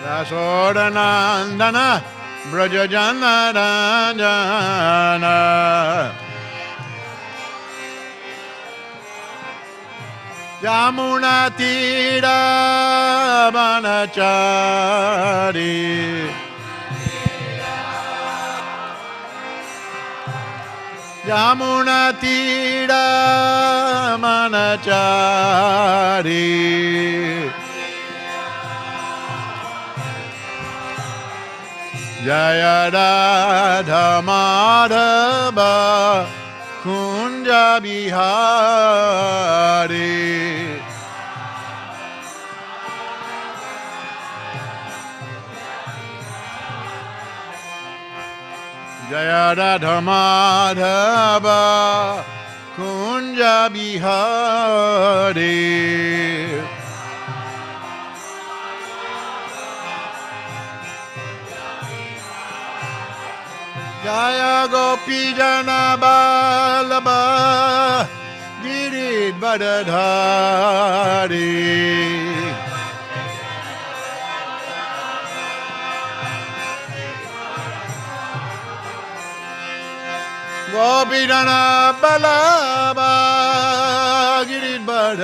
Yasodanandana Brajajanarajana Yamunatira Vanachari Yamunatira Vanachari Jaya Radha Madhava Kunja Bihari Jaya Radha Madhava Kunja Bihari Jaya Gopi Jana Balaba Giridhari Gopi Jana Balaba Giridhari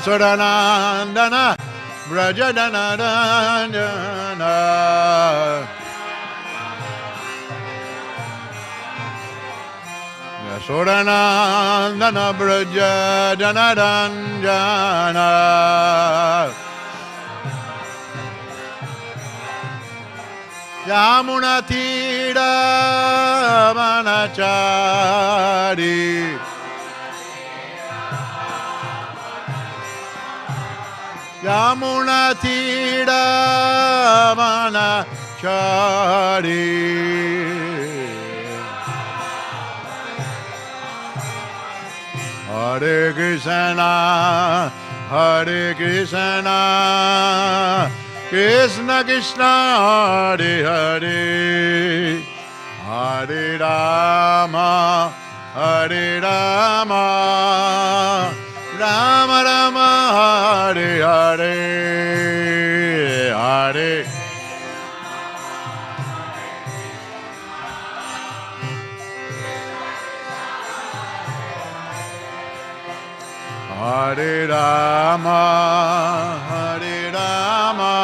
Yasodanandana Brajadanarajana Yasodanandana Brajadanarajana Yamunatira Vanachari Yamunatira Vanachari Hare Krishna Hare Krishna Krishna Krishna Hare Hare Hare Rama Hare Rama Rama Rama Hare Hare Hare Hare Rama Hare Rama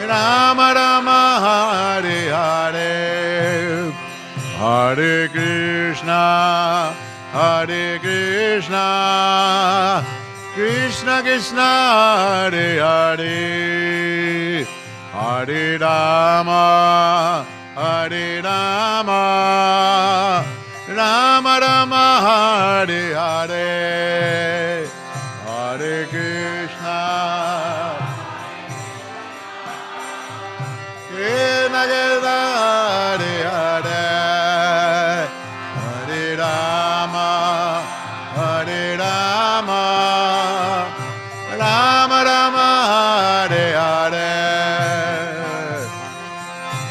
Rama Rama Hare Hare Hare Krishna Hare Krishna, Krishna Krishna, Hare Hare, Hare Rama, Hare Rama, Rama Rama, Hare Hare, Hare Krishna, Krishna Krishna, Hare Hare.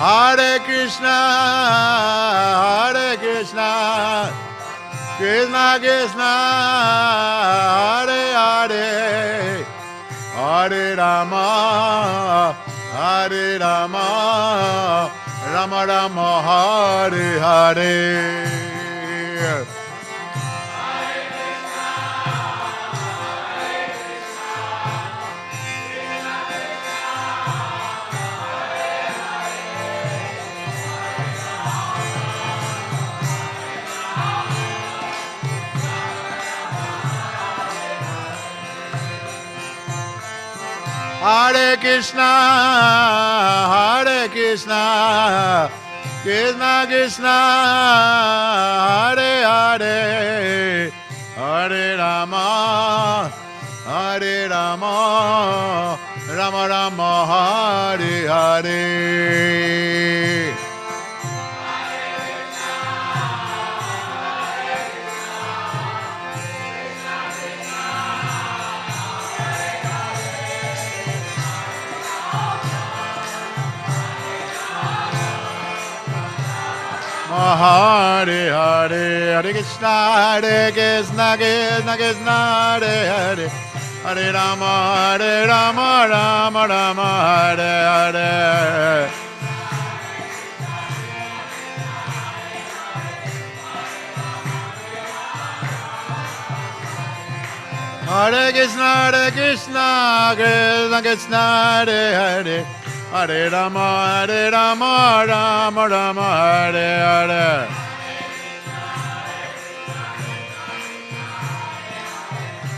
Hare Krishna, Hare Krishna, Krishna Krishna, Hare Hare, Hare Rama, Hare Rama, Rama Rama, Hare Hare. Hare Krishna, Hare Krishna, Krishna Krishna, Hare Hare, Hare Rama, Hare Rama, Rama Rama, Hare Hare. Hare Hare, Hare Krishna, Krishna Krishna, Hare Hare, Hare Rama, Rama Rama, Hare Hare. Hare Krishna, Krishna Krishna, Hare Hare, Hare Rama, Rama Rama, Hare Hare.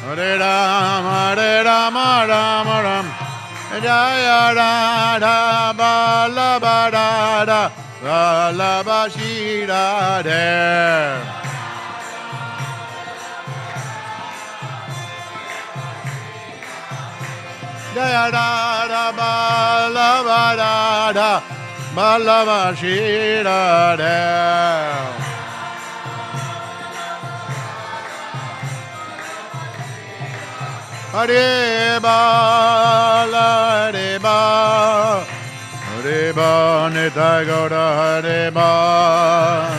Hare Rama, Rama Rama, Jaya Radha, Vallabha Radha, Vallabha Shri Radhe. Jaya Radha, Vallabha Radha, Vallabha Shri Radhe. Hare Bala, Hare Bala, Hare Bala, Nitai Gaura, Hare Bala.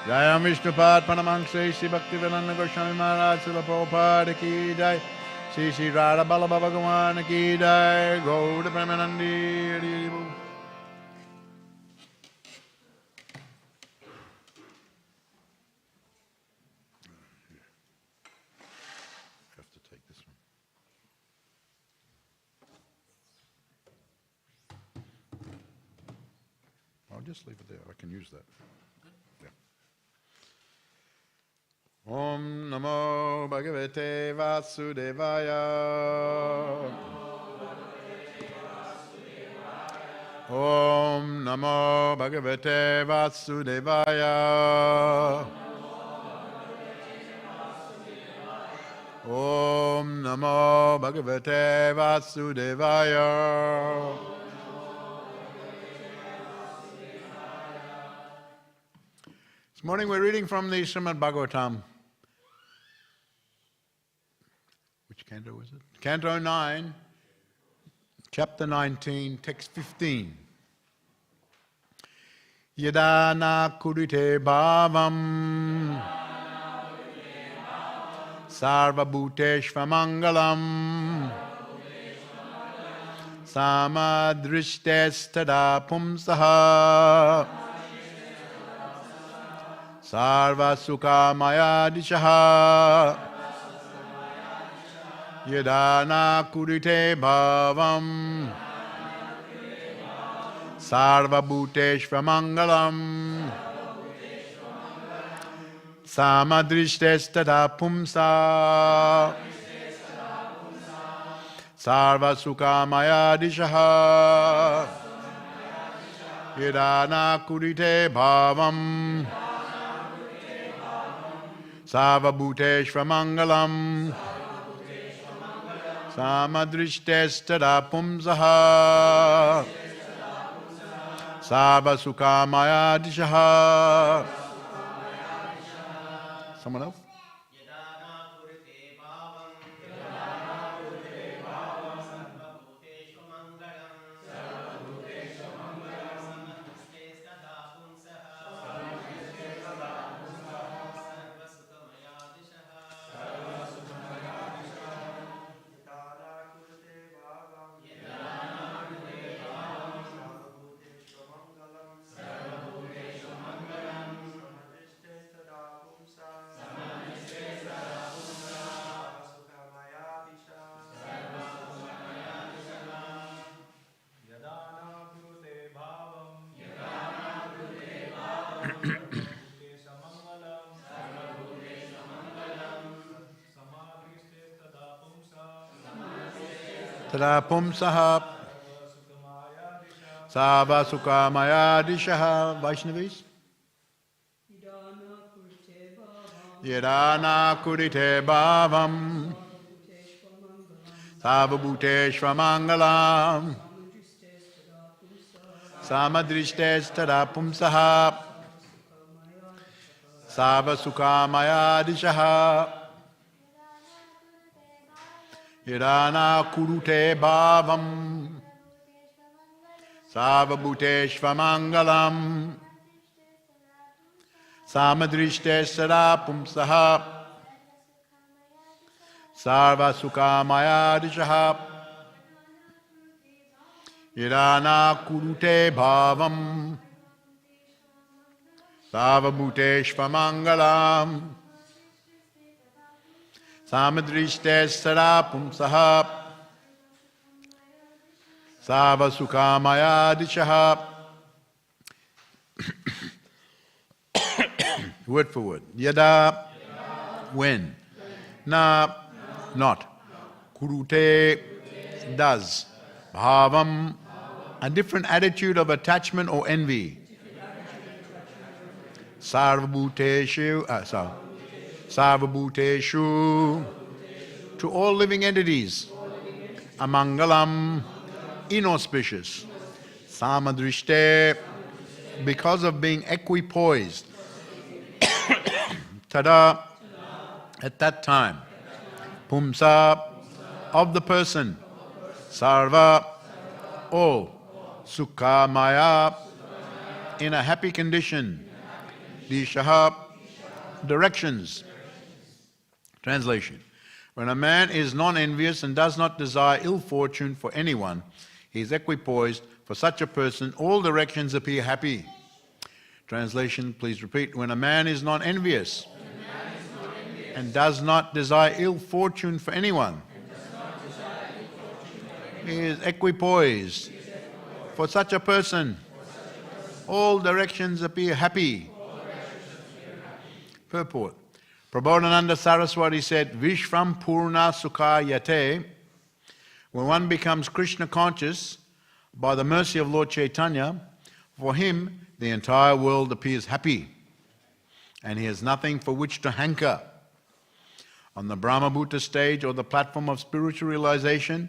Jai Vishnupad Paramahamsa Sri Bhaktivedanta Goswami Maharaj Srila Prabhupada Ki Jai, Sri Radha Vallabha Bhagavan Ki Jai, Gauda Premanandi Hari Hari Bol. Have to take this one. I'll just leave it there. I can use that. Om Namo Bhagavate Vasudevaya. Om Namo Bhagavate Vasudevaya. Om Namo Bhagavate Vasudevaya. This morning we're reading from the Śrīmad Bhāgavatam. Which canto is it? Canto 9, chapter 19, text 15. Yada na kurite bhavam sarva bhuteshva mangalam samadrishtestada pumsaha sarva sukha maya dishaha yada na kurite bhavam sarva bhuteshva mangalam samadrishtestada pumsa sarva sukha maya dishaha yada na kurite bhavam sarva bhuteshva mangalam samadrishtestada pumsaha sarva sukha maya dishaha. Someone else? Tada pumsaha sarva sukha maya dishaha. Vaishnavis? Yadana kurite bhavam sarva bhuteshva mangalam samadrishtestada pumsaha sarva sukha maya dishaha Hirana kurute bhavam Sarvabhuteshvamangalam Samadrishte sara pumsaha Sarva sukhamaya dishaha Hirana kurute bhavam Sarvabhuteshvamangalam Samadrishte sara pumsaha Sarva sukhamaya dishaha. Word for word. Yada, when. Na, not. Kurute, does. Bhavam, a different attitude of attachment or envy. Sarvabhuteshu, Sarvabhuteshu, to all living entities. Amangalam, inauspicious. Samadrishte, because of being equipoised. Tada, at that time. Pumsa, of the person. Sarva, all. Sukha maya, in a happy condition. Dishaha, directions. Translation. When a man is non-envious and does not desire ill fortune for anyone, he is equipoised. For such a person, all directions appear happy. Translation, please repeat. When a man is non-envious and does not desire ill fortune for anyone, he is equipoised. For such a person, all directions appear happy. Purport. Prabhupada Saraswati said, Vishvam Purna Sukha Yate, when one becomes Krishna conscious by the mercy of Lord Chaitanya, for him the entire world appears happy and he has nothing for which to hanker. On the Brahmabhuta stage or the platform of spiritual realization,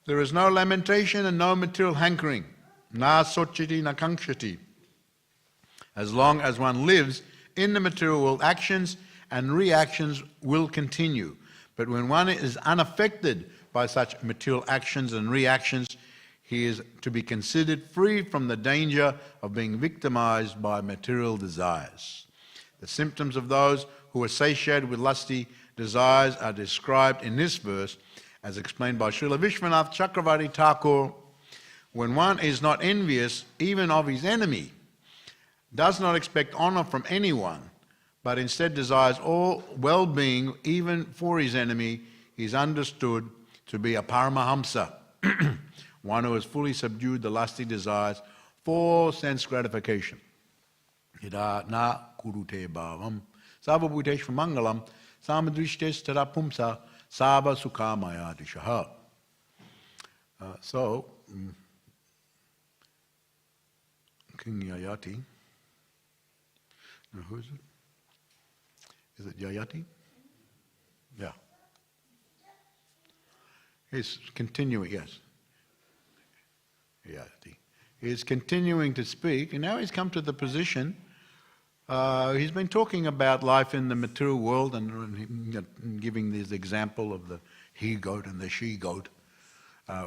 there is no lamentation and no material hankering. Na sochiti na kankshati. As long as one lives in the material world, actions and reactions will continue. But when one is unaffected by such material actions and reactions, he is to be considered free from the danger of being victimized by material desires. The symptoms of those who are satiated with lusty desires are described in this verse as explained by Srila Vishwanath Chakravarti Thakur. When one is not envious even of his enemy, does not expect honor from anyone, but instead desires all well-being even for his enemy, he is understood to be a paramahamsa, one who has fully subdued the lusty desires for sense gratification. Hida na kurute bhavam sarvabhuteshva mangalam samadrishtes tarapumsa sava sukhamaya dishaha. King Yayati. Now who is it? Is it Yayati? Yeah. He's continuing, yes. Yayati. He's continuing to speak, and now he's come to the position. He's been talking about life in the material world and giving this example of the he-goat and the she-goat,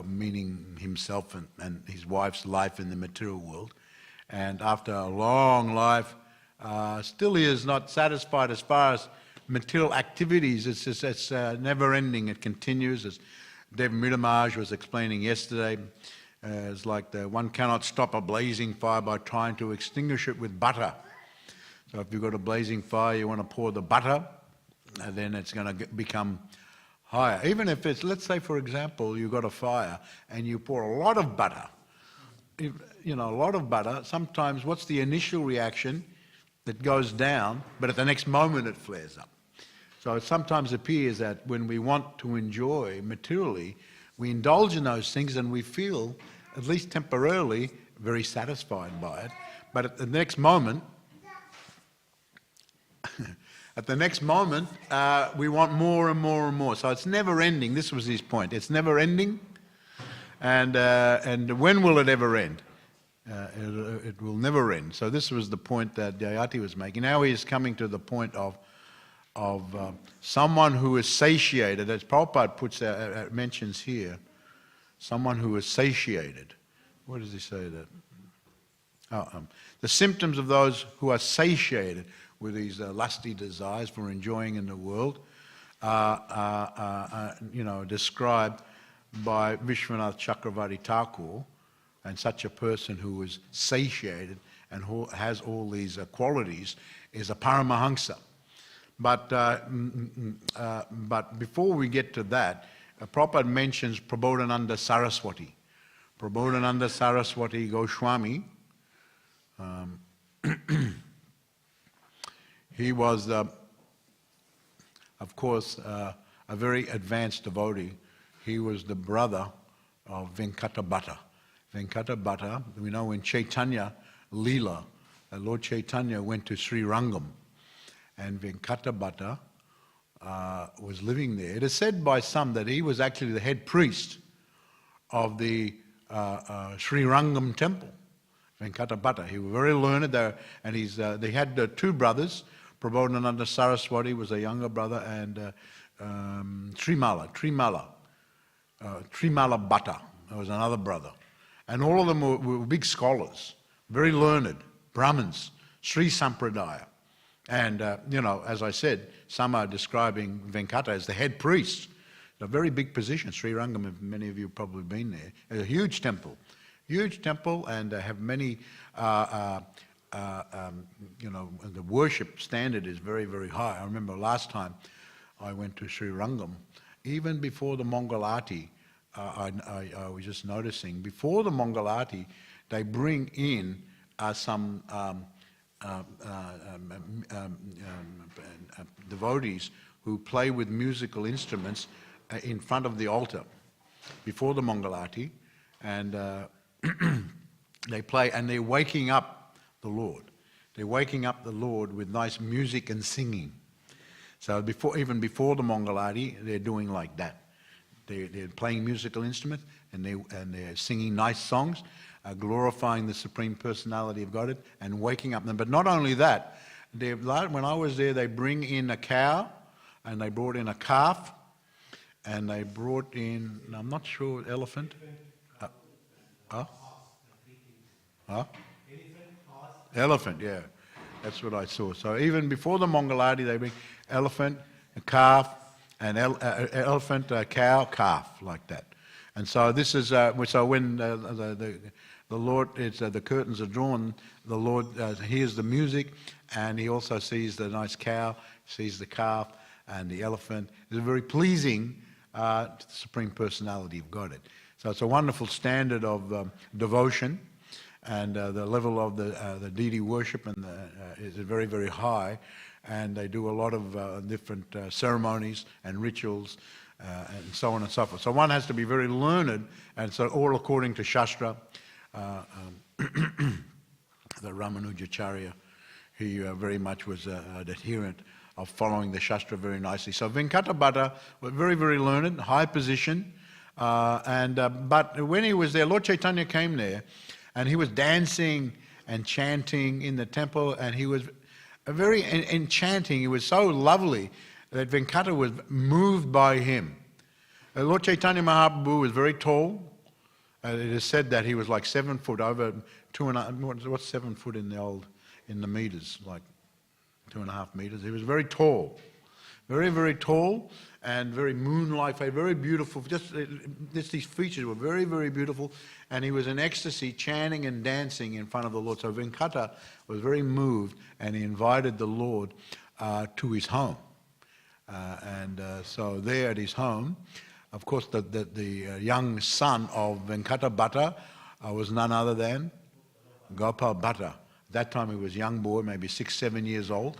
meaning himself and his wife's life in the material world. And after a long life, still he is not satisfied as far as material activities. It's never-ending. It continues, as Dev Miramaj was explaining yesterday. It's like one cannot stop a blazing fire by trying to extinguish it with butter. So if you've got a blazing fire, you want to pour the butter, and then it's going to become higher. Even if it's, let's say for example, you've got a fire and you pour a lot of butter. A lot of butter, sometimes what's the initial reaction? It goes down, but at the next moment it flares up. So it sometimes appears that when we want to enjoy materially, we indulge in those things and we feel, at least temporarily, very satisfied by it. But at the next moment, we want more and more and more. So it's never ending. This was his point. It's never ending. And when will it ever end? It will never end. So this was the point that Jayati was making. Now he is coming to the point of someone who is satiated, as Prabhupada mentions here, someone who is satiated. What does he say that? The symptoms of those who are satiated with these lusty desires for enjoying in the world are described by Vishwanath Chakravarti Thakur, and such a person who is satiated and who has all these qualities is a paramahamsa. But before we get to that, Prabhupada mentions Prabodhananda Saraswati. Prabodhananda Saraswati Goswami, he was, of course, a very advanced devotee. He was the brother of Venkata Bhatta. Venkata Bhatta, we know in Chaitanya Leela, Lord Chaitanya went to Sri Rangam, and Venkata Bhatta was living there. It is said by some that he was actually the head priest of the Sri Rangam temple. Venkata Bhatta. He was very learned there, and they had two brothers. Prabodhananda Saraswati was a younger brother, and Trimala Bhatta was another brother. And all of them were big scholars, very learned, Brahmins, Sri Sampradaya. And, as I said, some are describing Venkata as the head priest. A very big position. Sri Rangam, many of you have probably been there. It's a huge temple, and have many, the worship standard is very, very high. I remember last time I went to Sri Rangam, even before the Mangalati, I was just noticing, before the Mangalati, they bring in some devotees who play with musical instruments in front of the altar before the Mangalati, and they play, and they're waking up the Lord. They're waking up the Lord with nice music and singing. So even before the Mangalati, they're doing like that. They're playing musical instruments, and they're singing nice songs, glorifying the Supreme Personality of Godhead and waking up them. But not only that, when I was there, they bring in a cow, and they brought in a calf, and they brought in, I'm not sure, elephant. Elephant, yeah. That's what I saw. So even before the Mangalati, they bring elephant, a calf, an elephant, a cow, calf, like that. And so this is, so when the Lord, the curtains are drawn, the Lord hears the music, and he also sees the nice cow, sees the calf and the elephant. It's very pleasing to the Supreme Personality of Godhead. So it's a wonderful standard of devotion, and the level of the deity worship is very, very high, and they do a lot of different ceremonies and rituals and so on and so forth. So one has to be very learned, and so all according to Shastra. The Ramanujacharya, he very much was an adherent of following the Shastra very nicely. So Venkata Bhatta was very, very learned, high position, but when he was there, Lord Chaitanya came there, and he was dancing and chanting in the temple, and he was very enchanting. He was so lovely that Venkata was moved by him. Lord Chaitanya Mahaprabhu was very tall. It is said that he was like 7 foot, over 2.5. What's 7 foot in the meters? Like 2.5 meters. He was very tall, very, very tall, and very moon-like, very beautiful. Just these features were very, very beautiful, and he was in ecstasy, chanting and dancing in front of the Lord. So Venkata was very moved, and he invited the Lord to his home. So there at his home, of course, the young son of Venkata Bhatta was none other than Gopal Bhatta. At that time he was a young boy, maybe 6, 7 years old.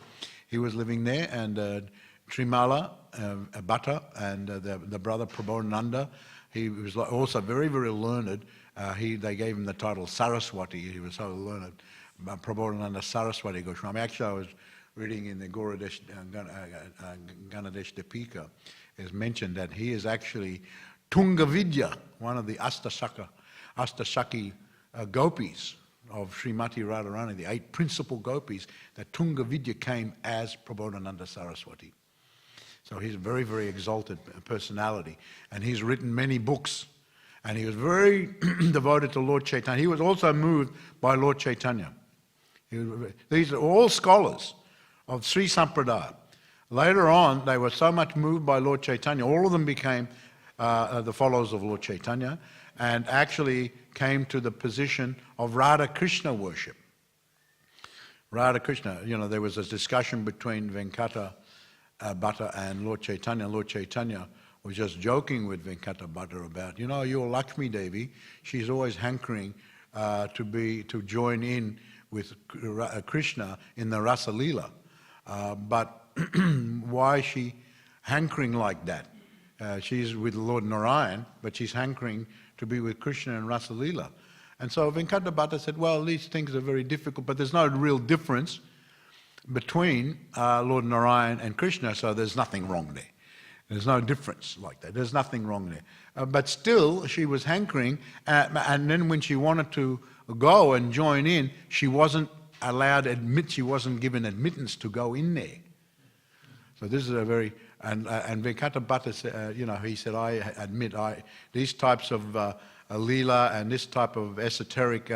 He was living there, and Trimala Bhatta and the brother Prabodhananda, he was also very, very learned. They gave him the title Saraswati. He was so learned. Prabodhananda Saraswati Goswami. Actually, I was reading in the Ganadesh Dipika, is mentioned that he is actually Tungavidya, one of the Astashaki gopis of Srimati Radharani, the 8 principal gopis, that Tungavidya came as Prabodhananda Saraswati. So he's a very, very exalted personality. And he's written many books. And he was very devoted to Lord Chaitanya. He was also moved by Lord Chaitanya. These are all scholars of Sri Sampradaya. Later on, they were so much moved by Lord Chaitanya, all of them became the followers of Lord Chaitanya and actually came to the position of Radha Krishna worship. Radha Krishna, there was a discussion between Venkata Bhatta and Lord Chaitanya. Lord Chaitanya was just joking with Venkata Bhatta about, your Lakshmi Devi, she's always hankering to join in with Krishna in the Rasa Leela. But why is she hankering like that? She's with Lord Narayan, but she's hankering to be with Krishna and Rasa Leela. And so Venkata Bhatta said, well, these things are very difficult, but there's no real difference between Lord Narayan and Krishna, so there's nothing wrong there. There's no difference like that. There's nothing wrong there. But still, she was hankering, and then when she wanted to go and join in, she wasn't allowed she wasn't given admittance to go in there. So this is a very, and Venkata Bhatta said, he said, I admit, these types of leela and this type of esoteric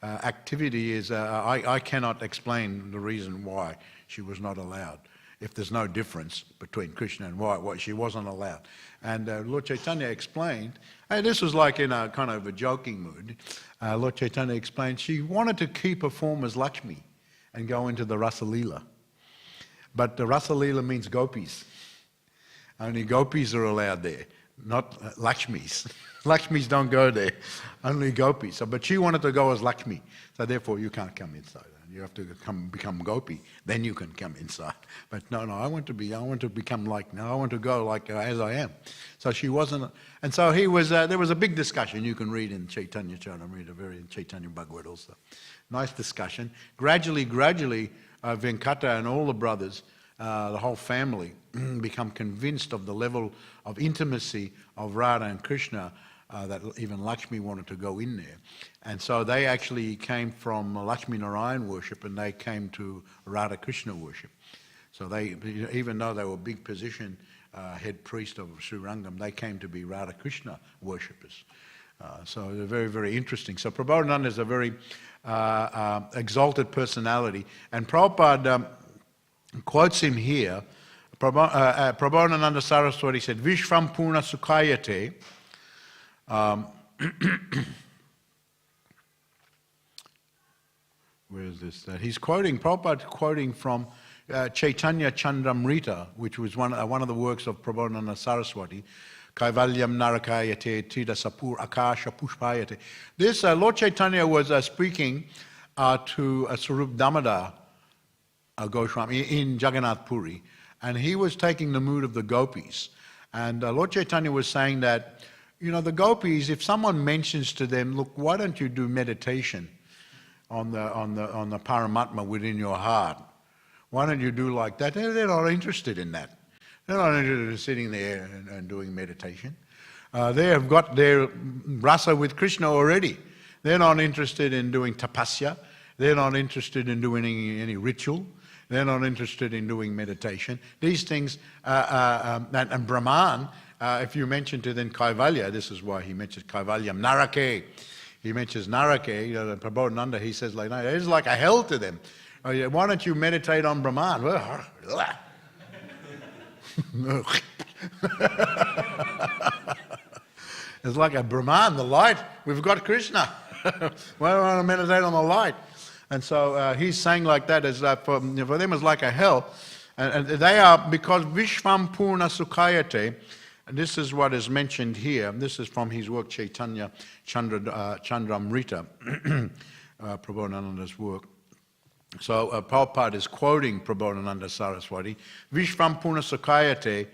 activity is, I cannot explain the reason why she was not allowed. If there's no difference between Krishna and why she wasn't allowed. And Lord Chaitanya explained, and this was like in a kind of a joking mood, Lord Chaitanya explained she wanted to keep her form as Lakshmi and go into the Rasa Leela. But the Rasa Leela means gopis. Only gopis are allowed there, not Lakshmis. Lakshmis don't go there, only gopis. So, but she wanted to go as Lakshmi, so therefore you can't come inside. You have to become gopi, then you can come inside. But no, I want to become like, no, I want to go like as I am. So she wasn't, and so he was, there was a big discussion you can read in Chaitanya Charitamrita, in Chaitanya Bhagavat also. Nice discussion. Gradually, Venkata and all the brothers, the whole family, become convinced of the level of intimacy of Radha and Krishna, that even Lakshmi wanted to go in there. And so they actually came from Lakshmi Narayan worship and they came to Radha Krishna worship. So they, even though they were big position head priest of Sri Rangam, they came to be Radha Krishna worshippers. So they're very, very interesting. So Prabhupada is a very exalted personality. And Prabhupada quotes him here. Prabhupada Saraswati said, Vishvam Purna Sukhayate. Where is this? He's quoting, Prabhupada quoting from Chaitanya Chandramrita, which was one of the works of Prabhupada Saraswati. Kaivalyam narakayate tida sapur akasha pushpayate. This, Lord Chaitanya was speaking to Swarup Damodar Goswami in Jagannath Puri, and he was taking the mood of the gopis. And Lord Chaitanya was saying that, the gopis, if someone mentions to them, look, why don't you do meditation on the Paramatma within your heart? Why don't you do like that? They're not interested in that. They're not interested in sitting there and doing meditation. They have got their rasa with Krishna already. They're not interested in doing tapasya. They're not interested in doing any ritual. They're not interested in doing meditation. These things, and Brahman, if you mention to them Kaivalya, this is why he mentions Kaivalyam, Narake. He mentions Narake, Prabodhananda, he says like, no, it's like a hell to them. Why don't you meditate on Brahman? It's like a Brahman, the light. We've got Krishna. Why don't I want to meditate on the light? And so he's saying like that, as for them it's like a hell. And they are, because Vishvam Purna Sukhayate, and this is what is mentioned here. This is from his work, Chaitanya Chandramrita, Prabodhananda's work. So Prabhupada is quoting Prabodhananda Saraswati. Vishvam Purna Sukhayate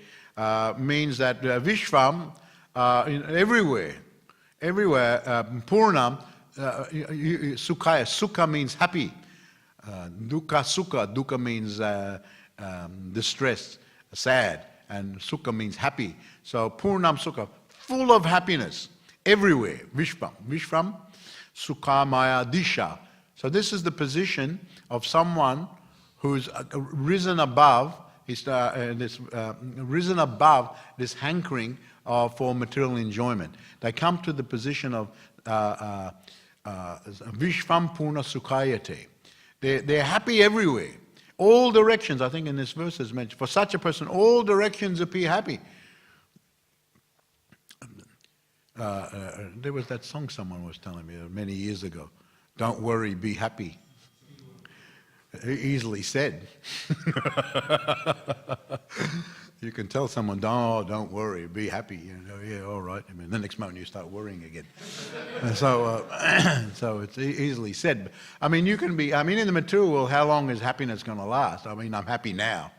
means that Vishvam, everywhere, Purnam, Sukhaya, Sukha means happy. Dukkha Sukha, Dukkha means distressed, sad, and Sukha means happy. So Purnam Sukha, full of happiness, everywhere, Vishvam, Sukha Maya Disha. So this is the position of someone who's risen above risen above this hankering for material enjoyment. They come to the position of Vishvam Purna Sukhayate. They're happy everywhere. All directions, I think in this verse is mentioned, for such a person, all directions appear happy. There was that song someone was telling me many years ago. Don't worry, be happy. Easily said. You can tell someone, don't worry, be happy. You know, yeah, all right. I mean, the next moment you start worrying again. So it's easily said. I mean, you can be. I mean, in the material world, how long is happiness going to last? I mean, I'm happy now.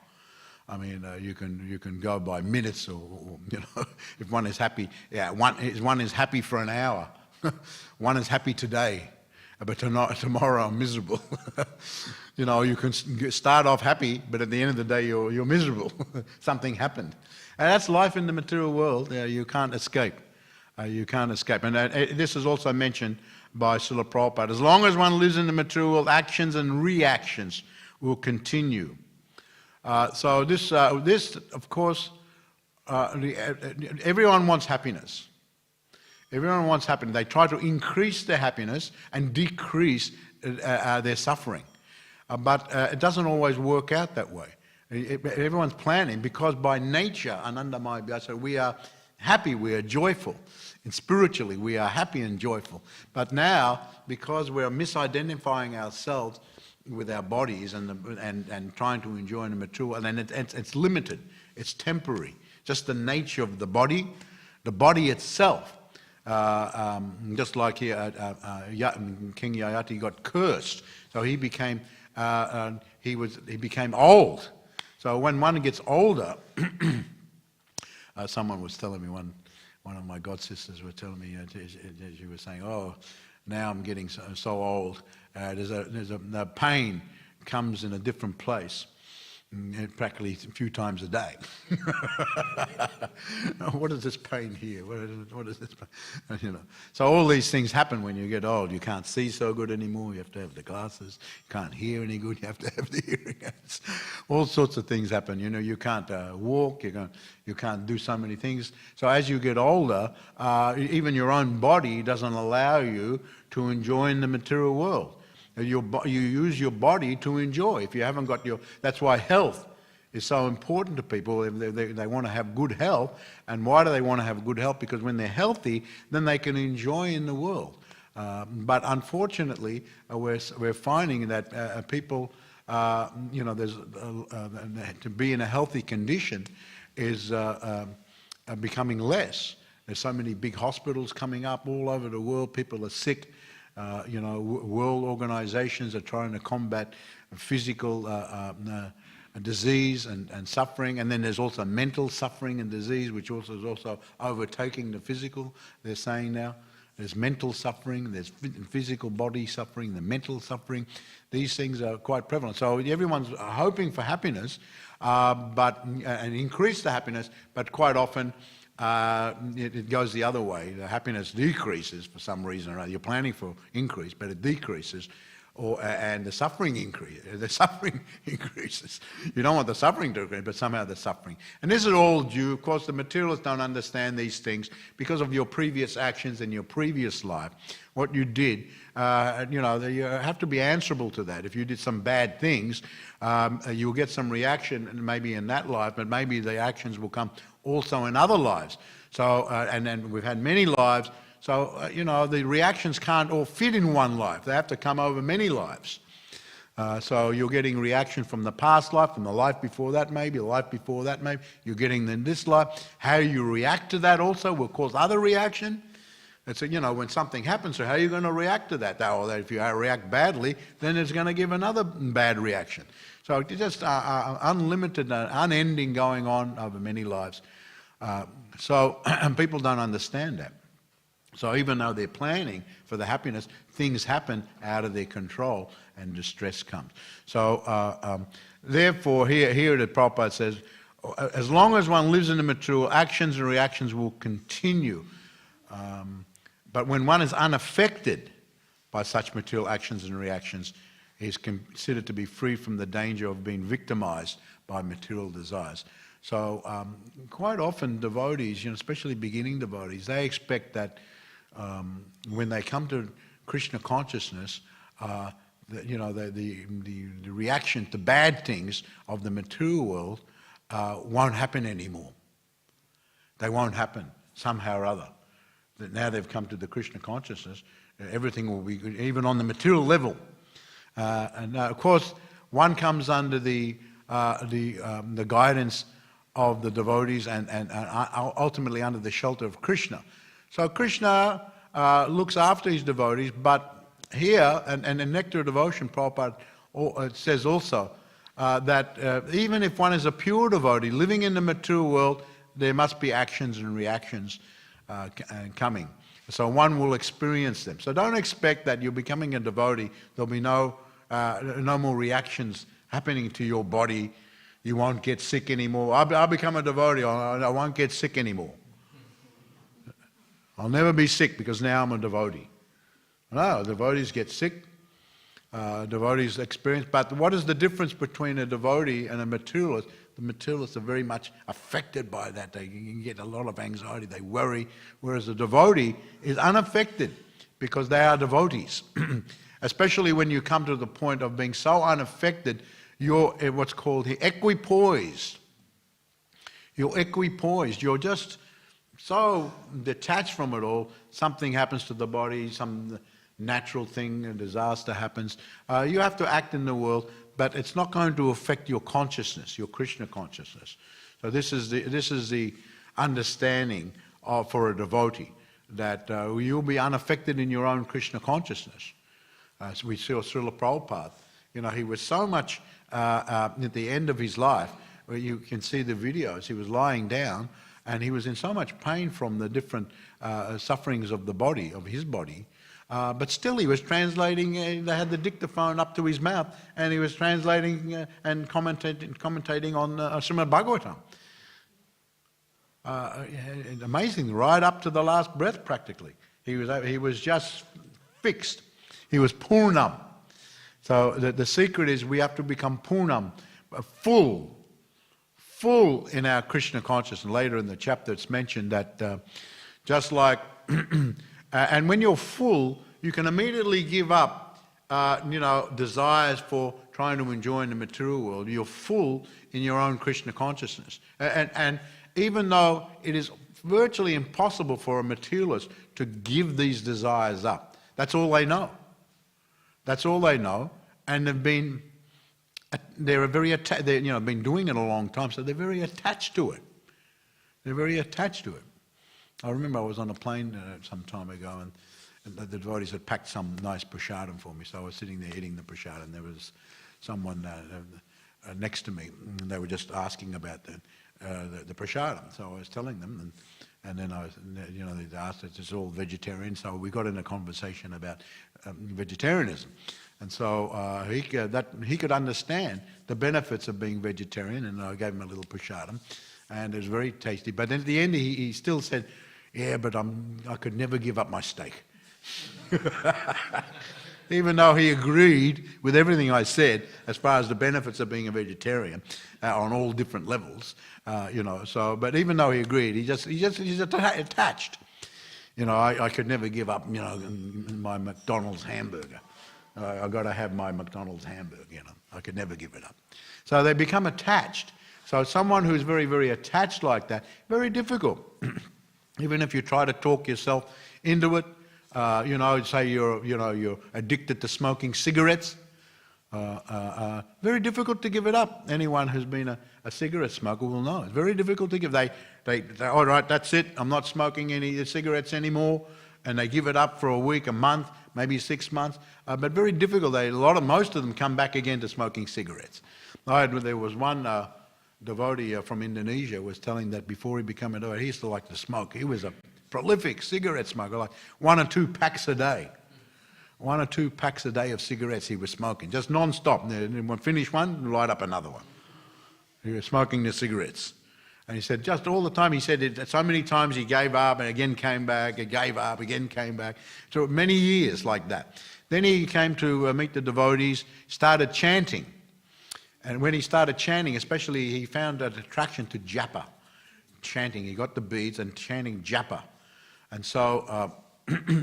I mean, you can go by minutes, or you know, if one is happy, yeah, one is happy for an hour. One is happy today, but tomorrow I'm miserable. You know, you can start off happy, but at the end of the day you're miserable. Something happened, and that's life in the material world. You can't escape. You can't escape, and this is also mentioned by Srila Prabhupada. As long as one lives in the material world, actions and reactions will continue. So this, of course, everyone wants happiness. Everyone wants happiness. They try to increase their happiness and decrease their suffering. But it doesn't always work out that way. Everyone's planning, because by nature, Anandamaya Vyasa, we are happy, we are joyful. And spiritually, we are happy and joyful. But now, because we're misidentifying ourselves with our bodies and trying to enjoy the material, and it's limited, it's temporary. Just the nature of the body itself. Just like here, King Yayati got cursed, so he became old. So when one gets older, someone was telling me, one of my god sisters was telling me, she was saying, "Oh, now I'm getting so old. The pain comes in a different place, practically a few times a day." What is this pain here? What is this pain? You know. So all these things happen when you get old. You can't see so good anymore. You have to have the glasses. You can't hear any good. You have to have the hearing aids. All sorts of things happen. You know, you can't walk. You can't do so many things. So as you get older, even your own body doesn't allow you to enjoy in the material world. You use your body to enjoy. If you haven't got that's why health is so important to people. They want to have good health. And why do they want to have good health? Because when they're healthy, then they can enjoy in the world. But unfortunately, we're finding that people, you know, to be in a healthy condition is becoming less. There's so many big hospitals coming up all over the world. People are sick. You know, world organizations are trying to combat physical disease and suffering, and then there's also mental suffering and disease, which also is also overtaking the physical. They're saying now there's mental suffering, there's physical body suffering, the mental suffering. These things are quite prevalent. So everyone's hoping for happiness, and increase the happiness, but quite often it goes the other way. The happiness decreases for some reason or other. You're planning for increase, but it decreases, and the suffering increases. The suffering increases. You don't want the suffering to increase, but somehow the suffering. And this is all due, of course, the materialists don't understand these things because of your previous actions in your previous life. What you did, you know, you have to be answerable to that. If you did some bad things, you'll get some reaction maybe in that life, but maybe the actions will come also in other lives. So, and then we've had many lives. So, you know, the reactions can't all fit in one life. They have to come over many lives. So you're getting reaction from the past life, from the life before that maybe, the life before that maybe. You're getting in this life. How you react to that also will cause other reaction. It's, you know, when something happens, so how are you going to react to that? Or if you react badly, then it's going to give another bad reaction. So it's just unlimited, unending going on over many lives. So people don't understand that. So even though they're planning for the happiness, things happen out of their control and distress comes. So therefore, here the Prabhupada says, as long as one lives in the material, actions and reactions will continue. But when one is unaffected by such material actions and reactions, is considered to be free from the danger of being victimized by material desires. So quite often devotees, especially beginning devotees, they expect that when they come to Krishna consciousness, the reaction to bad things of the material world won't happen anymore. They won't happen somehow or other. That now they've come to the Krishna consciousness, everything will be good, even on the material level. And now, of course, one comes under the guidance of the devotees and ultimately under the shelter of Krishna. So Krishna looks after his devotees, but here, and in Nectar of Devotion, Prabhupada says also that even if one is a pure devotee living in the material world, there must be actions and reactions coming. So one will experience them. So don't expect that you're becoming a devotee, there'll be no more reactions happening to your body. You won't get sick anymore. I'll become a devotee, I won't get sick anymore. I'll never be sick because now I'm a devotee. No, devotees get sick, devotees experience, but what is the difference between a devotee and a materialist? The materialists are very much affected by that. They can get a lot of anxiety, they worry, whereas a devotee is unaffected because they are devotees. Especially when you come to the point of being so unaffected, you're what's called equipoised. You're equipoised, you're just so detached from it all. Something happens to the body, some natural thing, a disaster happens. You have to act in the world, but it's not going to affect your consciousness, your Krishna consciousness. So this is the understanding for a devotee, that you'll be unaffected in your own Krishna consciousness. As we saw Srila Prabhupada, he was so much at the end of his life, where you can see the videos, he was lying down and he was in so much pain from the different sufferings of the body, of his body, but still he was translating, they had the dictaphone up to his mouth and he was translating and commentating on Śrīmad Bhāgavatam. Amazing, right up to the last breath practically. He was just fixed. He was Purnam. So the secret is we have to become Purnam, full in our Krishna consciousness. Later in the chapter it's mentioned that just like, and when you're full, you can immediately give up, desires for trying to enjoy in the material world. You're full in your own Krishna consciousness. And even though it is virtually impossible for a materialist to give these desires up, that's all they know. That's all they know, and they've been doing it a long time, so they're very attached to it. They're very attached to it. I remember I was on a plane some time ago, and the devotees had packed some nice prasadam for me, so I was sitting there eating the prasadam, and there was someone next to me, and they were just asking about the prasadam. So I was telling them, and then they asked if it's all vegetarian. So we got in a conversation about vegetarianism, and so he could understand the benefits of being vegetarian, and I gave him a little prasadam, and it was very tasty. But then at the end, he still said, "Yeah, but I could never give up my steak." Even though he agreed with everything I said as far as the benefits of being a vegetarian on all different levels, So, but even though he agreed, he's attached. I could never give up, my McDonald's hamburger. I got to have my McDonald's hamburger. I could never give it up. So they become attached. So someone who's very, very attached like that, very difficult. Even if you try to talk yourself into it. Say you're addicted to smoking cigarettes. Very difficult to give it up. Anyone who's been a cigarette smoker will know. It's very difficult to give. They all right, that's it. I'm not smoking any cigarettes anymore, and they give it up for a week, a month, maybe 6 months. But very difficult. Most of them come back again to smoking cigarettes. There was one devotee from Indonesia was telling that before he became a devotee, he used to like to smoke. He was a prolific cigarette smoker, like 1 or 2 packs a day. 1 or 2 packs a day of cigarettes he was smoking, just non-stop. And when finish one, light up another one. He was smoking the cigarettes. And he said just all the time, he said it so many times he gave up and again came back, he gave up, again came back. So many years like that. Then he came to meet the devotees, started chanting. And when he started chanting, especially he found an attraction to japa, chanting. He got the beads and chanting japa. And so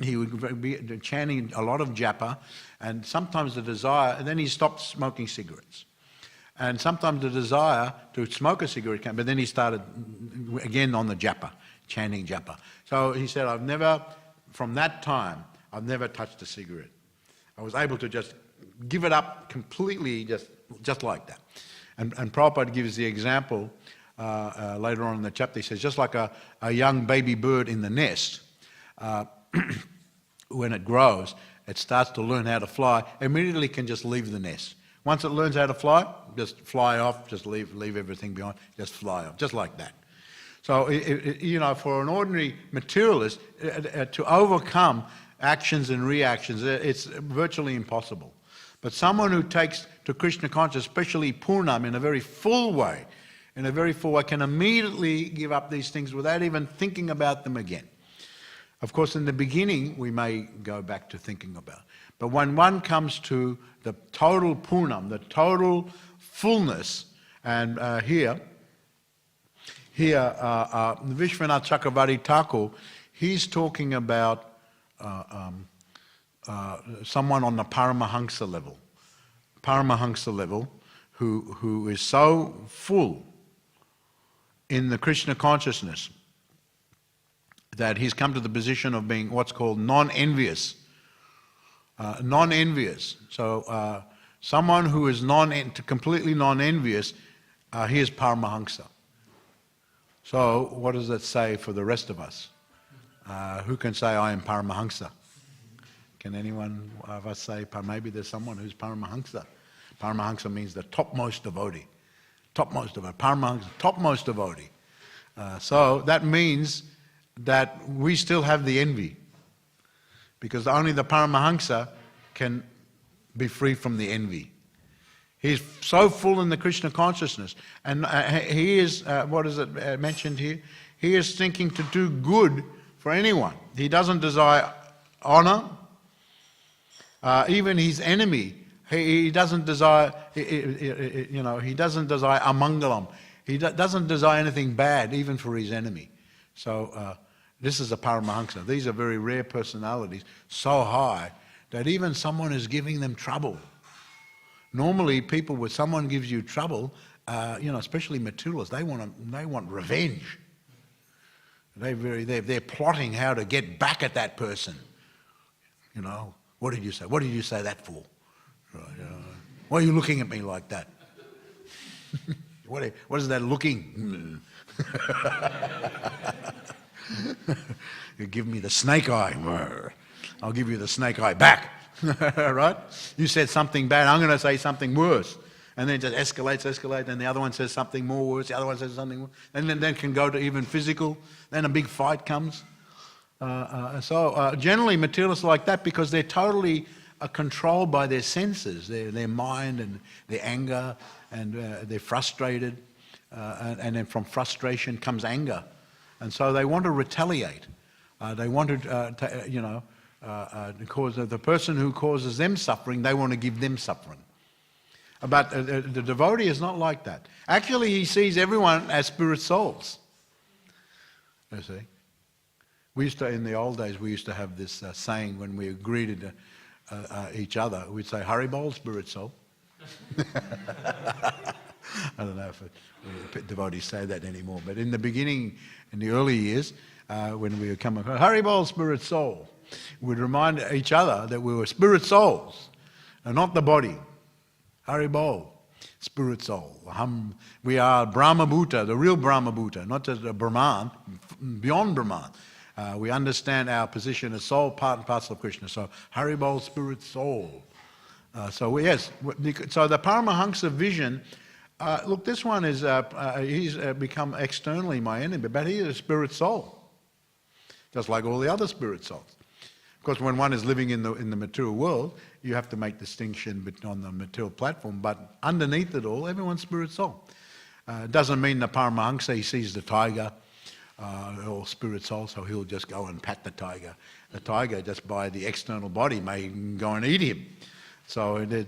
he would be chanting a lot of japa, and sometimes the desire, and then he stopped smoking cigarettes. And sometimes the desire to smoke a cigarette came, but then he started again on the japa, chanting japa. So he said, from that time, I've never touched a cigarette. I was able to just give it up completely, just like that. And Prabhupada gives the example later on in the chapter. He says, just like a young baby bird in the nest, when it grows, it starts to learn how to fly, immediately can just leave the nest. Once it learns how to fly, just fly off, just leave everything behind, just fly off, just like that. So, for an ordinary materialist, to overcome actions and reactions, it's virtually impossible. But someone who takes to Krishna consciousness, especially Purnam, in a very full way, can immediately give up these things without even thinking about them again. Of course, in the beginning, we may go back to thinking about it. But when one comes to the total Purnam, the total fullness, and here, Vishwanath Chakravarti Thakur, he's talking about someone on the paramahamsa level, who is so full in the Krishna consciousness that he's come to the position of being what's called non-envious. So someone who is completely non-envious, he is paramahamsa. So what does that say for the rest of us? Who can say, I am paramahamsa? Can anyone of us say, maybe there's someone who's paramahamsa? Paramahamsa means the topmost devotee. Paramahamsa, topmost devotee. So that means that we still have the envy, because only the paramahamsa can be free from the envy. He's so full in the Krishna consciousness, and he is, what is it mentioned here? He is thinking to do good for anyone. He doesn't desire honor, even his enemy. He doesn't desire, he doesn't desire amangalam. He doesn't desire anything bad, even for his enemy. So this is a paramahamsa. These are very rare personalities, so high that even someone is giving them trouble. Normally, people, when someone gives you trouble, especially materialists, they want revenge. They're plotting how to get back at that person. What did you say? What did you say that for? Why are you looking at me like that? What is that looking? You give me the snake eye. I'll give you the snake eye back. Right? You said something bad, I'm going to say something worse. And then it just escalates, and the other one says something more worse, the other one says something worse. And then can go to even physical. Then a big fight comes. So generally materialists are like that because they're totally controlled by their senses, their mind and their anger, and they're frustrated. And then from frustration comes anger. And so they want to retaliate. They want to, because the person who causes them suffering, they want to give them suffering. But the devotee is not like that. Actually, he sees everyone as spirit souls. You see? We used to, in the old days, we used to have this saying when we greeted each other. We'd say, Hare Bol, spirit soul. I don't know if devotees say that anymore, but in the beginning, in the early years, when we would come across, Hare Bol, spirit soul, we'd remind each other that we were spirit souls, and not the body. Hare Bol, spirit soul. We are Brahma Bhuta, the real Brahma Bhuta, not just a Brahman, beyond Brahman. We understand our position as soul, part and parcel of Krishna. So, Hare Bol, spirit soul. So yes, so the Paramahamsa vision, look, this one is, he's become externally my enemy, but he is a spirit soul, just like all the other spirit souls. Of course, when one is living in the material world, you have to make distinction on the material platform, but underneath it all, everyone's spirit soul. It doesn't mean the Paramahamsa, he sees the tiger, or spirit soul, so he'll just go and pat the tiger. The tiger, just by the external body, may go and eat him. So the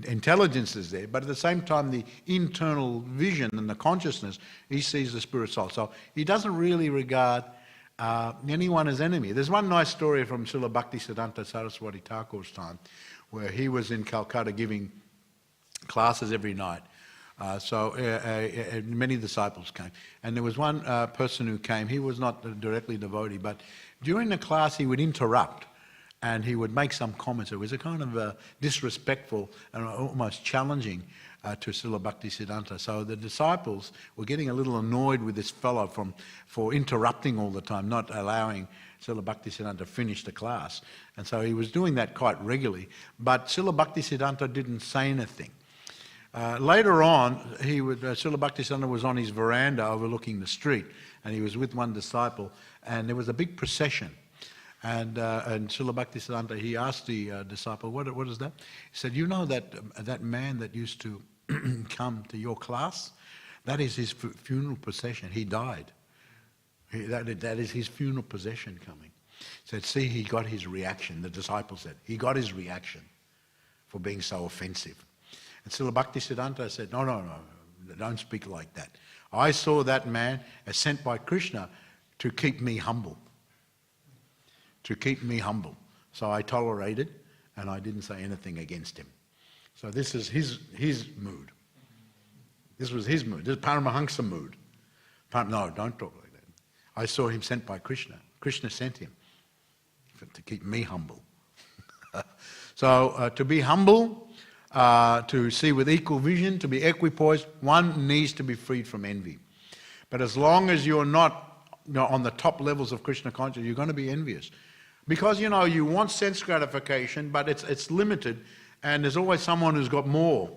intelligence is there, but at the same time the internal vision and the consciousness, he sees the spirit soul. So he doesn't really regard anyone as enemy. There's one nice story from Srila Bhaktisiddhanta Saraswati Thakur's time, where he was in Calcutta giving classes every night. Many disciples came. And there was one person who came, he was not directly devotee, but during the class he would interrupt and he would make some comments. It was a kind of disrespectful and almost challenging to Srila Bhaktisiddhanta. So the disciples were getting a little annoyed with this fellow for interrupting all the time, not allowing Srila Bhaktisiddhanta to finish the class. And so he was doing that quite regularly. But Srila Bhaktisiddhanta didn't say anything. Later on, Srila Bhaktisiddhanta was on his veranda overlooking the street, and he was with one disciple, and there was a big procession. And Srila Bhaktisiddhanta, he asked the disciple, what is that? He said, you know that man that used to come to your class? That is his funeral procession. He died. That is his funeral procession coming. He said, see, he got his reaction. The disciple said, he got his reaction for being so offensive. And Srila Bhaktisiddhanta said, no, don't speak like that. I saw that man as sent by Krishna to keep me humble. To keep me humble. So I tolerated and I didn't say anything against him. So this is his mood. This was his mood. This is paramahamsa mood. No, don't talk like that. I saw him sent by Krishna. Krishna sent him to keep me humble. So to be humble, to see with equal vision, to be equipoised, one needs to be freed from envy. But as long as you're not on the top levels of Krishna consciousness, you're going to be envious. Because, you want sense gratification, but it's limited, and there's always someone who's got more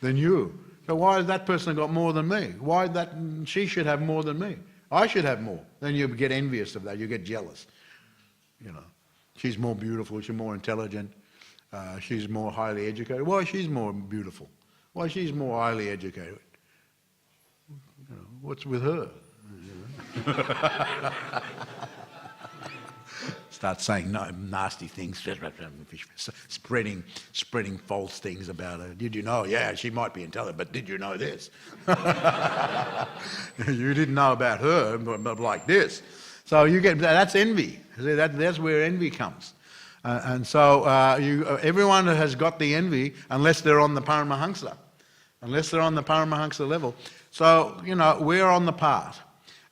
than you. So why has that person got more than me? Why she should have more than me? I should have more. Then you get envious of that, you get jealous. She's more beautiful, she's more intelligent, she's more highly educated. Why she's more beautiful? Why she's more highly educated? What's with her? Start saying nasty things, spreading false things about her. Did you know? Yeah, she might be intelligent, but did you know this? You didn't know about her, but like this. So that's envy. That's where envy comes. And so everyone has got the envy unless they're on the paramahamsa. Unless they're on the paramahamsa level. So, we're on the path.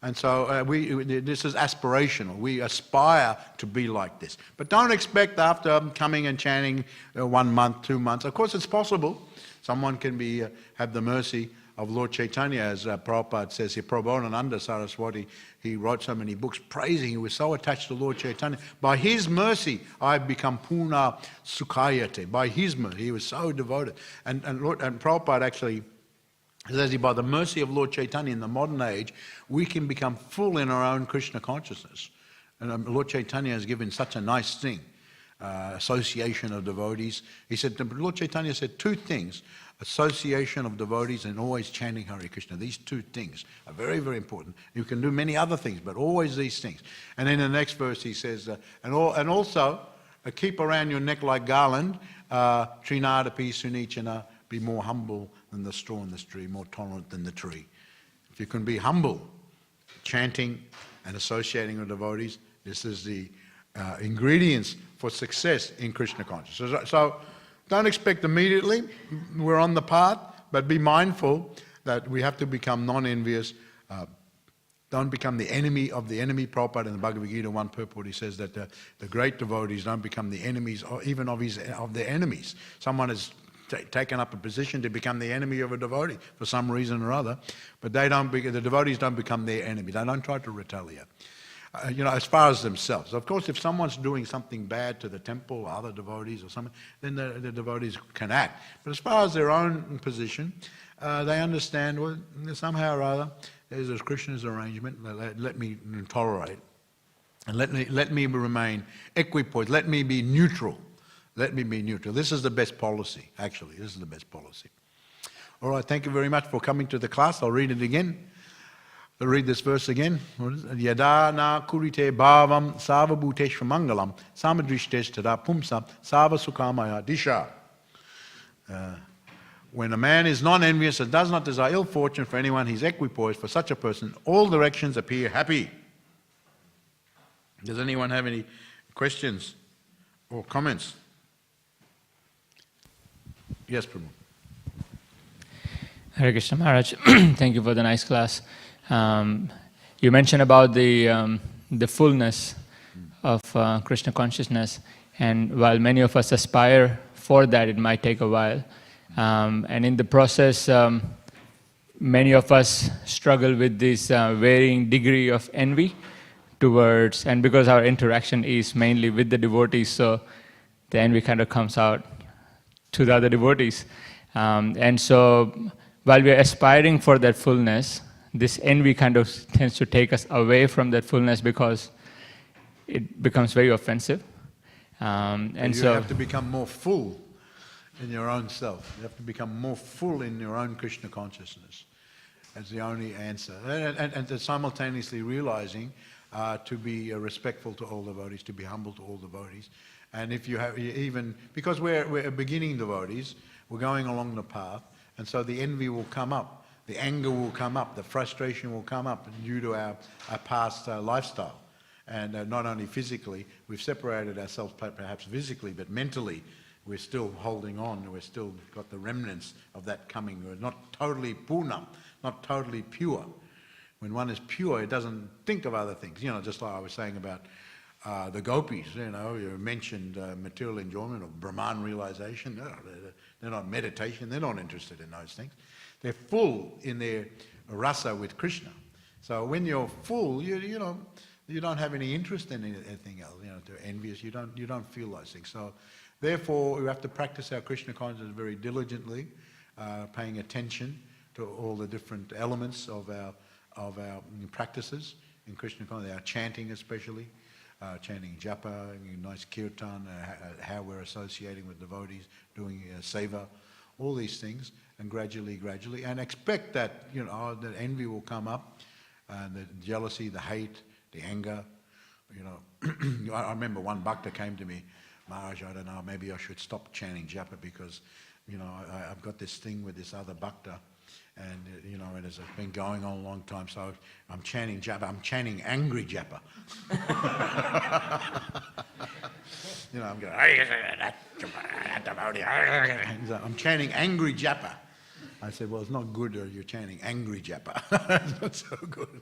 And so this is aspirational. We aspire to be like this. But don't expect after coming and chanting 1 month, 2 months. Of course, it's possible. Someone can have the mercy of Lord Chaitanya, as Prabhupada says here. Prabhupada Saraswati, he wrote so many books praising. He was so attached to Lord Chaitanya. By his mercy, I've become Puna Sukhayate. By his mercy, he was so devoted. And Prabhupada actually says, by the mercy of Lord Chaitanya in the modern age, we can become full in our own Krishna consciousness. And Lord Chaitanya has given such a nice thing, association of devotees. He said, Lord Chaitanya said 2 things, association of devotees and always chanting Hare Krishna. These 2 things are very, very important. You can do many other things, but always these things. And then in the next verse he says, and also keep around your neck like garland, Trinadapi Sunichana, be more humble than the straw in the tree, more tolerant than the tree. If you can be humble, chanting and associating with devotees, this is the ingredients for success in Krishna consciousness. So don't expect immediately, we're on the path, but be mindful that we have to become non-envious. Don't become the enemy of the enemy. Prabhupada in the Bhagavad Gita, one purport, he says that the great devotees don't become the enemies or even of their enemies. Someone has taken up a position to become the enemy of a devotee for some reason or other, but the devotees don't become their enemy. They don't try to retaliate. As far as themselves. Of course, if someone's doing something bad to the temple or other devotees or something, then the devotees can act. But as far as their own position, they understand, well, somehow or other, there's Krishna's arrangement, let me tolerate. And let me remain equipoised, let me be neutral. Let me be neutral. This is the best policy, actually. This is the best policy. All right, thank you very much for coming to the class. I'll read it again. I'll read this verse again. What is it? Yada na kurite bhavam sava bhuteshva mangalam samadrishtes tada pumsa sava sukhamaya disha. When a man is non-envious and does not desire ill fortune for anyone, he is equipoised. For such a person, all directions appear happy. Does anyone have any questions or comments? Yes, Prabhu. Hare Krishna Maharaj, thank you for the nice class. You mentioned about the fullness of Krishna consciousness, and while many of us aspire for that, it might take a while. And in the process, many of us struggle with this varying degree of envy towards, and because our interaction is mainly with the devotees, so the envy kind of comes out to the other devotees. And so while we are aspiring for that fullness, this envy kind of tends to take us away from that fullness because it becomes very offensive. And you have to become more full in your own self. You have to become more full in your own Krishna consciousness. That's the only answer. And simultaneously realizing to be respectful to all devotees, to be humble to all devotees. And if you have even, because we're beginning devotees, we're going along the path, and so the envy will come up. The anger will come up, the frustration will come up due to our past lifestyle. And not only physically, we've separated ourselves perhaps physically, but mentally we're still holding on, we're still got the remnants of that coming. We're not totally purna, not totally pure. When one is pure, it doesn't think of other things. You know, just like I was saying about the gopis, you know, you mentioned material enjoyment or Brahman realization. No, they're not meditation, they're not interested in those things. They're full in their rasa with Krishna. So when you're full, you don't have any interest in anything else. You know, to envious, you don't feel those things. So therefore, we have to practice our Krishna consciousness very diligently, paying attention to all the different elements of our practices in Krishna consciousness, our chanting especially, chanting japa, nice kirtan, how we're associating with devotees, doing seva, all these things. And gradually, and expect that, that envy will come up, the jealousy, the hate, the anger, I remember one bhakta came to me, Maharaj, I don't know, maybe I should stop chanting japa because, I've got this thing with this other bhakta, and, it has been going on a long time, so I'm chanting japa, I'm chanting angry japa. I'm going, I'm chanting angry japa. I said, well, it's not good you're chanting angry japa. It's not so good.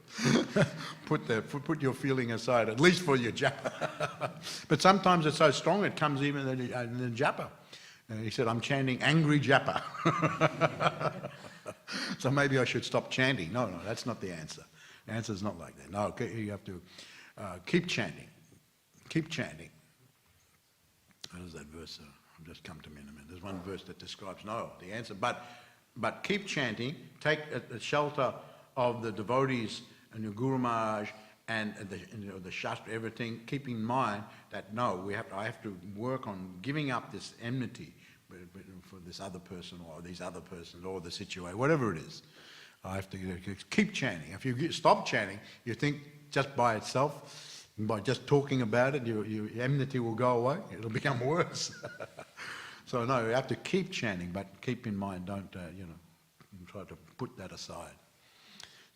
Put your feeling aside, at least for your japa. But sometimes it's so strong it comes even in the japa. And he said, I'm chanting angry japa. So maybe I should stop chanting. No, that's not the answer. The answer is not like that. No, you have to keep chanting. Keep chanting. What is that verse? I'll just come to me in a minute. There's one verse that describes the answer. But keep chanting, take a shelter of the devotees and your Guru Maharaj and the Shastra, everything. Keep in mind that I have to work on giving up this enmity for this other person or these other persons or the situation, whatever it is. I have to keep chanting. If you stop chanting, you think just by itself, by just talking about it, your enmity will go away. It'll become worse. So no, you have to keep chanting, but keep in mind, don't try to put that aside.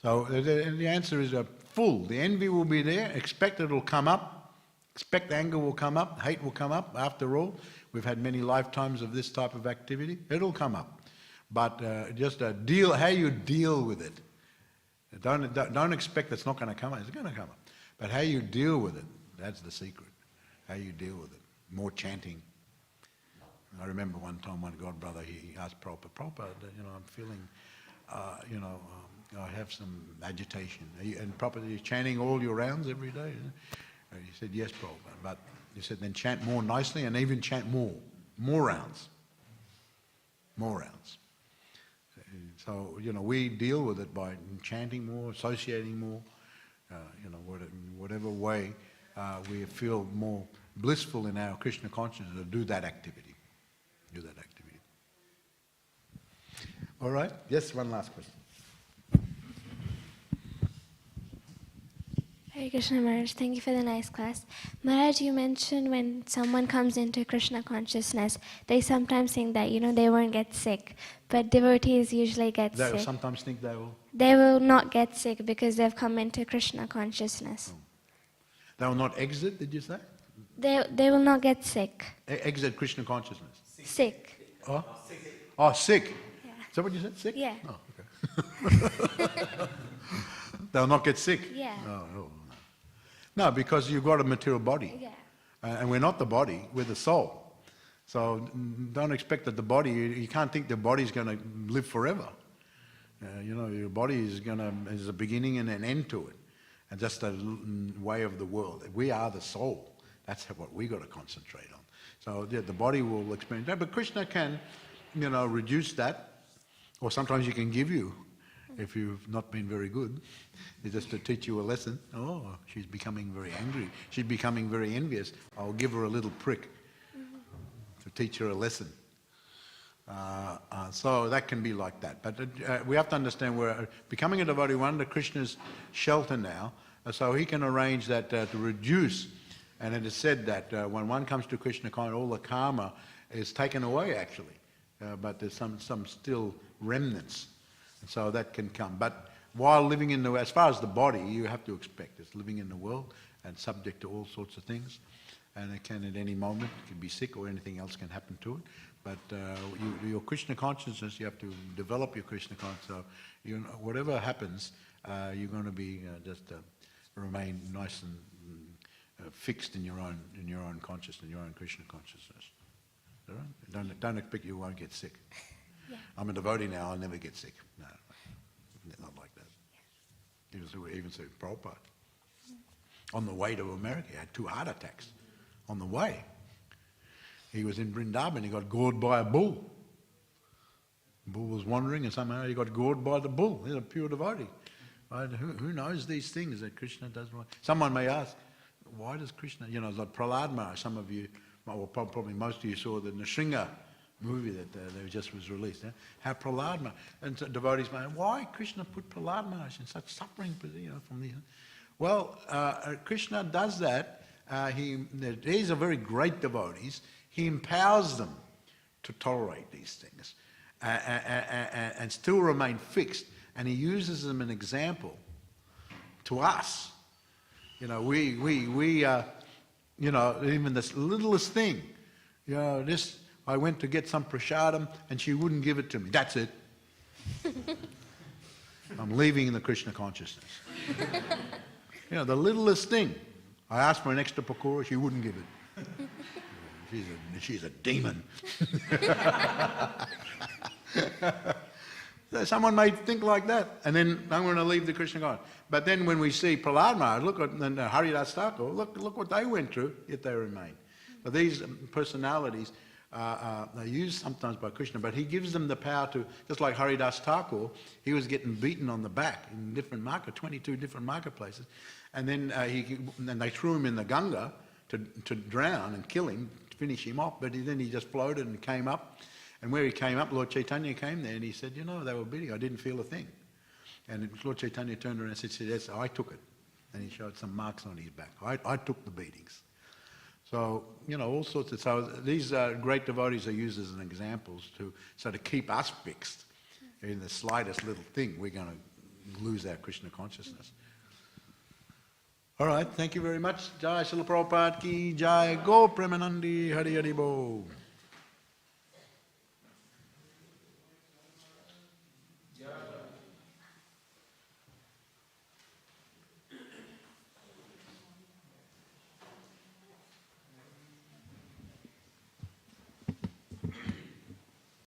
So the answer is full. The envy will be there. Expect it'll come up. Expect anger will come up. Hate will come up. After all, we've had many lifetimes of this type of activity. It'll come up, but just how you deal with it. Don't expect it's not going to come up. It's going to come up, but how you deal with it. That's the secret. How you deal with it. More chanting. I remember one time one godbrother, he asked Prabhupada, I'm feeling, I have some agitation. And Prabhupada, you're chanting all your rounds every day? He said, yes, Prabhupada. But he said, then chant more nicely and even chant more rounds. More rounds. So, we deal with it by chanting more, associating more, whatever way we feel more blissful in our Krishna consciousness to do that activity. Do that activity. All right? Yes, one last question. Hare Krishna Maharaj, thank you for the nice class. Maharaj, you mentioned when someone comes into Krishna consciousness, they sometimes think that, they won't get sick. But devotees usually get They sick. sometimes think they will. They will not get sick because they've come into Krishna consciousness. They will not exit, did you say? They will not get sick. Exit Krishna consciousness. Sick. Oh, oh, sick. Yeah. Is that what you said? Sick? Yeah. Oh, okay. They'll not get sick? Yeah. No. No, because you've got a material body. Yeah. And we're not the body, we're the soul. So don't expect that the body, you can't think the body's going to live forever. Your body is a beginning and an end to it. And just a way of the world. We are the soul. That's what we got to concentrate on. So yeah, the body will experience that. But Krishna can, reduce that. Or sometimes he can give you, if you've not been very good, it's just to teach you a lesson. Oh, she's becoming very angry. She's becoming very envious. I'll give her a little prick to teach her a lesson. So that can be like that. But we have to understand we're becoming a devotee, we're under Krishna's shelter now, so he can arrange that to reduce. And it is said that when one comes to Krishna consciousness, all the karma is taken away actually. But there's some still remnants. And so that can come. But while living in as far as the body, you have to expect it's living in the world and subject to all sorts of things. And it can at any moment, it can be sick or anything else can happen to it. But your Krishna consciousness, you have to develop your Krishna consciousness. So whatever happens, you're going to be remain nice and fixed in your own consciousness, in your own Krishna consciousness. All right? Don't expect you won't get sick. Yeah. I'm a devotee now. I'll never get sick. No, not like that. Even so, Prabhupada. On the way to America, he had 2 heart attacks. On the way. He was in Vrindavan, he got gored by a bull. The bull was wandering and somehow he got gored by the bull. He's a pure devotee. Right? Who knows these things that Krishna does? Someone may ask, why does Krishna, like Prahlad Maharaj, some of you, or probably most of you saw the Nrsimha movie that just was released. How Prahlad Maharaj, and so devotees may, why Krishna put Prahlad Maharaj in such suffering, from the... Well, Krishna does that. These are very great devotees. He empowers them to tolerate these things and still remain fixed. And he uses them as an example to us. We even this littlest thing. I went to get some prasadam and she wouldn't give it to me. That's it. I'm leaving in the Krishna consciousness. The littlest thing. I asked for an extra pakora, she wouldn't give it. She's a demon. Someone may think like that, and then I'm going to leave the Krishna consciousness. But then when we see Prahlad Maharaj, look at Haridas Thakur, look what they went through, yet they remain. So these personalities are used sometimes by Krishna, but he gives them the power to, just like Haridas Thakur, he was getting beaten on the back in different 22 different marketplaces, and then they threw him in the Ganga to drown and kill him, to finish him off, but then he just floated and came up, and where he came up, Lord Chaitanya came there and he said, they were beating, I didn't feel a thing. And Lord Chaitanya turned around and said, yes, I took it. And he showed some marks on his back. I took the beatings. So, all sorts of... So these great devotees are used as examples to keep us fixed. In the slightest little thing, we're going to lose our Krishna consciousness. All right, thank you very much. Jai Srila Prabhupada ki Jai. Go Premanandi Hari Hari Bo.